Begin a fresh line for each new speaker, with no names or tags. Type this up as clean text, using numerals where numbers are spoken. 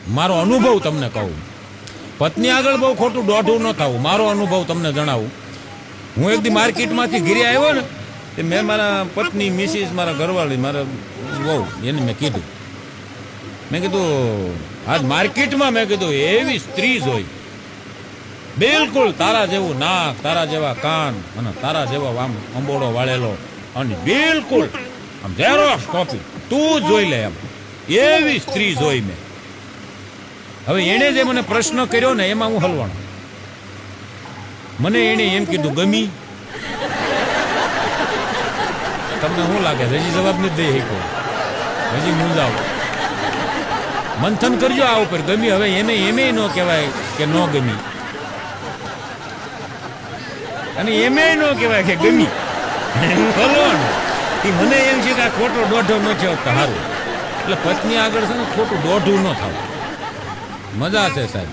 મારો અનુભવ તમને કહું. પત્ની આગળ બહુ ખોટું દોઢું ન થવું, મારો અનુભવ તમને જણાવું. હું એક દી માર્કેટમાંથી ઘરે આવ્યો ને, તે મેં મારા પત્ની મિસિસ, મારા ઘરવાળી, મારા વહુ, એને મેં કીધું, આજ માર્કેટમાં મેં કીધું એવી સ્ત્રી જોઈ, બિલકુલ તારા જેવું નાક, તારા જેવા કાન અને તારા જેવો આમ અંબોડો વાળેલો, અને બિલકુલ આમ ઝેરોક્સ કોપી, તું જોઈ લે એમ, એવી સ્ત્રી જોઈ મેં. હવે એણે જે મને પ્રશ્ન કર્યો ને એમાં હું હલવાણો. મને એણે એમ કીધું ગમી. તમને શું લાગે હજી જવાબ નથી દઈ શકો? હજી મૂંઝાવ, મંથન કરજો આ ઉપર. ગમી હવે એમે ન કહેવાય કે ન ગમી, અને એમે ન કહેવાય કે ગમી. હલવાણો મને એમ છે કે આ ખોટો દોઢો ન થયો સારું. એટલે પત્ની આગળ છે ને ખોટું દોઢું ન થવું. મજા છે સાહેબ.